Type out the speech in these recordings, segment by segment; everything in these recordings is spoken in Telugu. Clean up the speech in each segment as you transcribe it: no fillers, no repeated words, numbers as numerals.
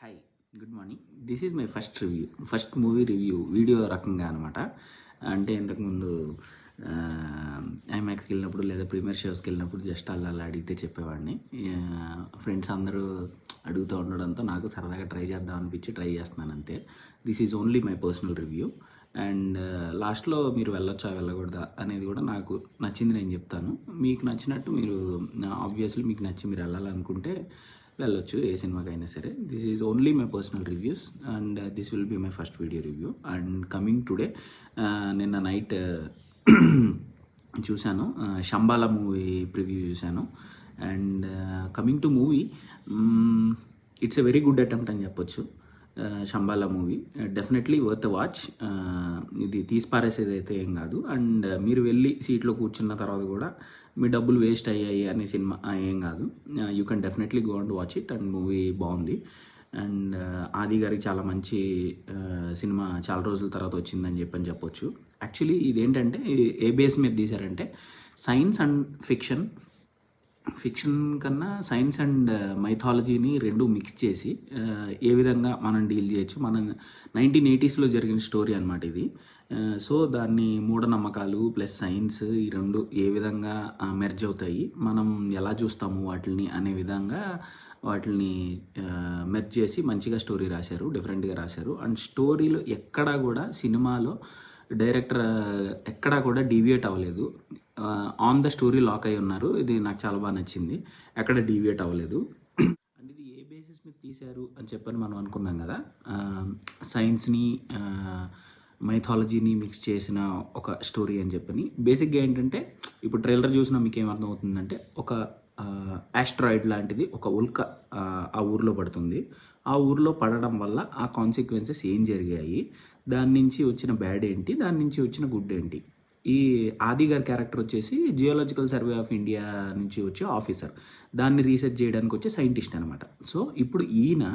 Hi, good morning. This is my first movie review video రకంగా అనమాట. అంటే ఇంతకుముందు ఐమాక్స్కి వెళ్ళినప్పుడు లేదా ప్రీమియర్ షోస్కి వెళ్ళినప్పుడు జస్ట్ అలా అడిగితే చెప్పేవాడిని. ఫ్రెండ్స్ అందరూ అడుగుతూ ఉండడంతో నాకు సరదాగా ట్రై చేద్దాం అనిపించి ట్రై చేస్తున్నాను అంతే. This is only my personal review. And లాస్ట్లో మీరు వెళ్ళొచ్చా వెళ్ళకూడదా అనేది కూడా నాకు నచ్చింది నేను చెప్తాను. మీకు నచ్చినట్టు మీరు ఆబ్వియస్లీ మీకు నచ్చి మీరు వెళ్ళాలనుకుంటే వెళ్ళొచ్చు, ఏ సినిమాకైనా సరే. This is only my personal reviews and this will be my first video review. And coming today, నిన్న నైట్ చూశాను, శంబాల మూవీ ప్రివ్యూ చూశాను. And coming to movie, it's a very good attempt అని చెప్పొచ్చు. Shambhala movie definitely worth watch. ఇది తీసి పారేసేది అయితే ఏం కాదు. అండ్ మీరు వెళ్ళి సీట్లో కూర్చున్న తర్వాత కూడా మీ డబ్బులు వేస్ట్ అయ్యాయి అనే సినిమా ఏం కాదు. You can definitely go and watch it. And movie బాగుంది. అండ్ ఆది గారికి చాలా మంచి సినిమా చాలా రోజుల తర్వాత వచ్చిందని చెప్పొచ్చు. యాక్చువల్లీ ఇదేంటంటే ఏ బేస్ మీద తీశారంటే సైన్స్ అండ్ ఫిక్షన్ కన్నా సైన్స్ అండ్ మైథాలజీని రెండు మిక్స్ చేసి ఏ విధంగా మనం డీల్ చేయొచ్చు. మన 1980s జరిగిన స్టోరీ అనమాట ఇది. సో దాన్ని మూఢనమ్మకాలు ప్లస్ సైన్స్ ఈ రెండు ఏ విధంగా మెర్జ్ అవుతాయి, మనం ఎలా చూస్తాము వాటిని అనే విధంగా వాటిని మెర్జ్ చేసి మంచిగా స్టోరీ రాశారు, డిఫరెంట్గా రాశారు. అండ్ స్టోరీలో ఎక్కడా కూడా సినిమాలో డైరెక్టర్ ఎక్కడా కూడా డీవియేట్ అవ్వలేదు. ఆన్ ద స్టోరీ లాక్ అయి ఉన్నారు. ఇది నాకు చాలా బాగా నచ్చింది. ఎక్కడ డీవియేట్ అవ్వలేదు. అండ్ ఇది ఏ బేసిస్ మీద తీశారు అని చెప్పని మనం అనుకున్నాం కదా. సైన్స్ని మైథాలజీని మిక్స్ చేసిన ఒక స్టోరీ అని చెప్పని. బేసిక్గా ఏంటంటే ఇప్పుడు ట్రైలర్ చూసినా మీకు ఏమర్థం అవుతుందంటే ఒక ఆస్ట్రాయిడ్ లాంటిది ఒక ఉల్క ఆ ఊర్లో పడుతుంది. ఆ ఊర్లో పడడం వల్ల ఆ కాన్సిక్వెన్సెస్ ఏం జరిగాయి, దాని నుంచి వచ్చిన బ్యాడ్ ఏంటి, దాని నుంచి వచ్చిన గుడ్ ఏంటి. ఈ ఆది గారి క్యారెక్టర్ వచ్చేసి జియోలాజికల్ సర్వే ఆఫ్ ఇండియా నుంచి వచ్చే ఆఫీసర్, దాన్ని రీసెర్చ్ చేయడానికి వచ్చే సైంటిస్ట్ అనమాట. సో ఇప్పుడు ఈయన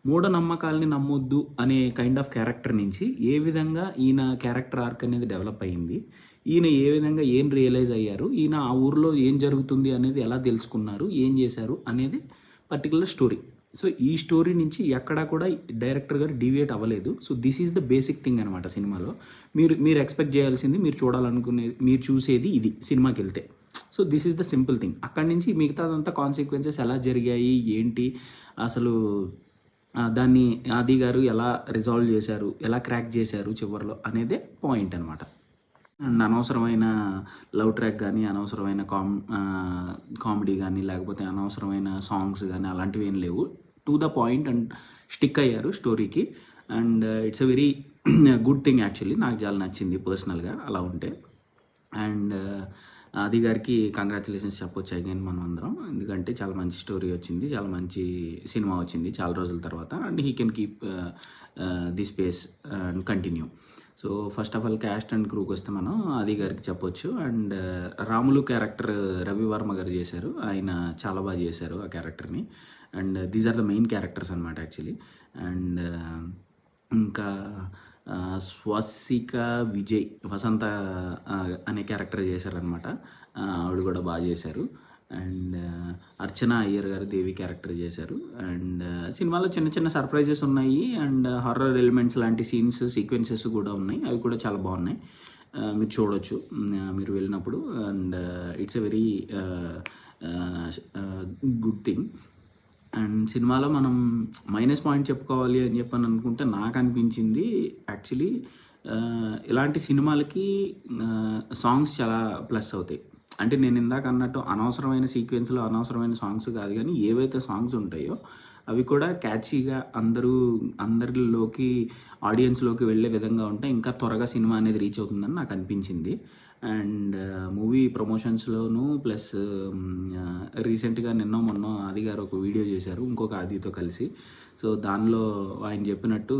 మూఢనమ్మకాలని నమ్మొద్దు అనే కైండ్ ఆఫ్ క్యారెక్టర్ నుంచి ఏ విధంగా ఈయన క్యారెక్టర్ ఆర్క్ అనేది డెవలప్ అయ్యింది, ఈయన ఏ విధంగా ఏం రియలైజ్ అయ్యారు, ఈయన ఆ ఊర్లో ఏం జరుగుతుంది అనేది ఎలా తెలుసుకున్నారు, ఏం చేశారు అనేది పర్టికులర్ స్టోరీ. సో ఈ స్టోరీ నుంచి ఎక్కడా కూడా డైరెక్టర్ గారు డీవియేట్ అవ్వలేదు. So this is the basic thing అనమాట సినిమాలో. మీరు ఎక్స్పెక్ట్ చేయాల్సింది, మీరు చూడాలనుకునేది, మీరు చూసేది ఇది సినిమాకి వెళ్తే. So this is the simple thing. అక్కడి నుంచి మిగతాదంతా కాన్సిక్వెన్సెస్ ఎలా జరిగాయి ఏంటి, అసలు దాన్ని ఆది గారు ఎలా రిజాల్వ్ చేశారు, ఎలా క్రాక్ చేశారు చివరిలో అనేదే పాయింట్ అనమాట. అండ్ అనవసరమైన లవ్ ట్రాక్ కానీ, అనవసరమైన కామెడీ కానీ, లేకపోతే అనవసరమైన సాంగ్స్ కానీ అలాంటివి ఏం లేవు. To the point and stick అయ్యారు స్టోరీకి. And it's a very good thing actually. నాకు చాలా నచ్చింది పర్సనల్గా అలా ఉంటే. అండ్ ఆది గారికి కంగ్రాచులేషన్స్ చెప్పొచ్చు అగైన్ మనం అందరం. ఎందుకంటే చాలా మంచి స్టోరీ వచ్చింది, చాలా మంచి సినిమా వచ్చింది చాలా రోజుల తర్వాత. And he can keep the space and continue. So first of all cast and క్రూకి వస్తే మనం ఆది గారికి చెప్పొచ్చు. అండ్ రాములు క్యారెక్టర్ రవి వర్మ గారు చేశారు. ఆయన చాలా బాగా చేశారు ఆ క్యారెక్టర్ని. And these are the main characters అనమాట యాక్చువల్లీ. అండ్ ఇంకా స్వసిక విజయ్ వసంత అనే క్యారెక్టర్ చేశారనమాట. ఆవిడ కూడా బాగా చేశారు. అండ్ అర్చన అయ్యర్ గారు దేవి క్యారెక్టర్ చేశారు. అండ్ సినిమాలో చిన్న చిన్న సర్ప్రైజెస్ ఉన్నాయి. అండ్ హారర్ ఎలిమెంట్స్ లాంటి సీక్వెన్సెస్ కూడా ఉన్నాయి. అవి కూడా చాలా బాగున్నాయి, మీరు చూడవచ్చు మీరు వెళ్ళినప్పుడు. And it's a very good thing. And సినిమాలో మనం మైనస్ పాయింట్ చెప్పుకోవాలి అని చెప్పని అనుకుంటే నాకు అనిపించింది యాక్చువల్లీ ఇలాంటి సినిమాలకి సాంగ్స్ చాలా ప్లస్ అవుతాయి. అంటే నేను ఇందాక అన్నట్టు అనవసరమైన సీక్వెన్స్లో అనవసరమైన సాంగ్స్ కాదు, కానీ ఏవైతే సాంగ్స్ ఉంటాయో అవి కూడా క్యాచీగా అందరిలోకి ఆడియన్స్లోకి వెళ్ళే విధంగా ఉంటాయి. ఇంకా త్వరగా సినిమా అనేది రీచ్ అవుతుందని నాకు అనిపించింది. అండ్ మూవీ ప్రమోషన్స్లోను ప్లస్ రీసెంట్గా మొన్న ఆది గారు ఒక వీడియో చేశారు ఇంకొక ఆదితో కలిసి. సో దానిలో ఆయన చెప్పినట్టు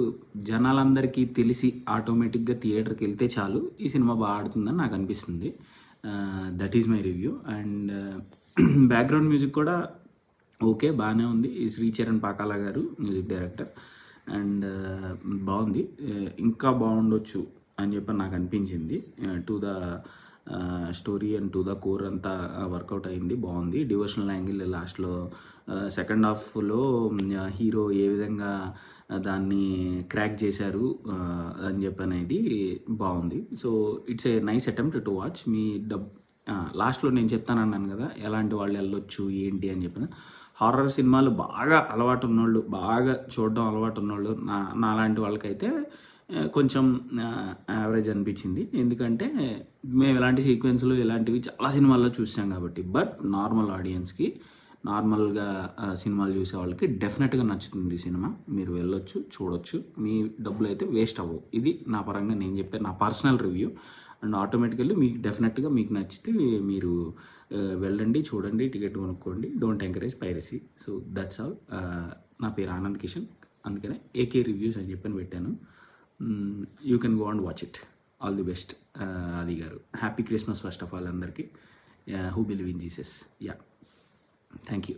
జనాలందరికీ తెలిసి ఆటోమేటిక్గా థియేటర్కి వెళ్తే చాలు ఈ సినిమా బాగా ఆడుతుందని నాకు అనిపిస్తుంది. That is my review. And background music కూడా ఓకే, బాగానే ఉంది. ఈ శ్రీచరణ్ పాకాల గారు మ్యూజిక్ డైరెక్టర్. అండ్ బాగుంది, ఇంకా బాగుండొచ్చు అని చెప్పి నాకు అనిపించింది. To the story and to the core అంతా వర్కౌట్ అయింది, బాగుంది. డివోషనల్ యాంగిల్ లాస్ట్లో సెకండ్ హాఫ్లో హీరో ఏ విధంగా దాన్ని క్రాక్ చేశారు అని చెప్పి అనేది బాగుంది. So it's a nice attempt to watch. మీ లాస్ట్లో నేను చెప్తానన్నాను కదా ఎలాంటి వాళ్ళు వెళ్ళొచ్చు ఏంటి అని చెప్పిన. హారర్ సినిమాలు బాగా అలవాటు ఉన్నోళ్ళు, బాగా చూడడం అలవాటు ఉన్నోళ్ళు, నాలాంటి వాళ్ళకైతే కొంచెం యావరేజ్ అనిపించింది. ఎందుకంటే మేము ఇలాంటి సీక్వెన్స్లు ఇలాంటివి చాలా సినిమాల్లో చూసాం కాబట్టి. బట్ నార్మల్ ఆడియన్స్కి, నార్మల్గా సినిమాలు చూసే వాళ్ళకి డెఫినెట్గా నచ్చుతుంది ఈ సినిమా. మీరు వెళ్ళొచ్చు, చూడొచ్చు, మీ డబ్బులు అయితే వేస్ట్ అవ్వవు. ఇది నా పరంగా నేను చెప్పే నా పర్సనల్ రివ్యూ. అండ్ ఆటోమేటికల్లీ మీకు డెఫినెట్గా మీకు నచ్చితే మీరు వెళ్ళండి, చూడండి, టికెట్ కొనుక్కోండి. Don't encourage piracy. So that's all. నా పేరు ఆనంద్ కిషన్, అందుకనే ఏకే రివ్యూస్ అని చెప్పని పెట్టాను. You can go and watch it. All the best Aadi గారు. Happy Christmas first of all అందరికీ who believe in Jesus. Yeah, thank you.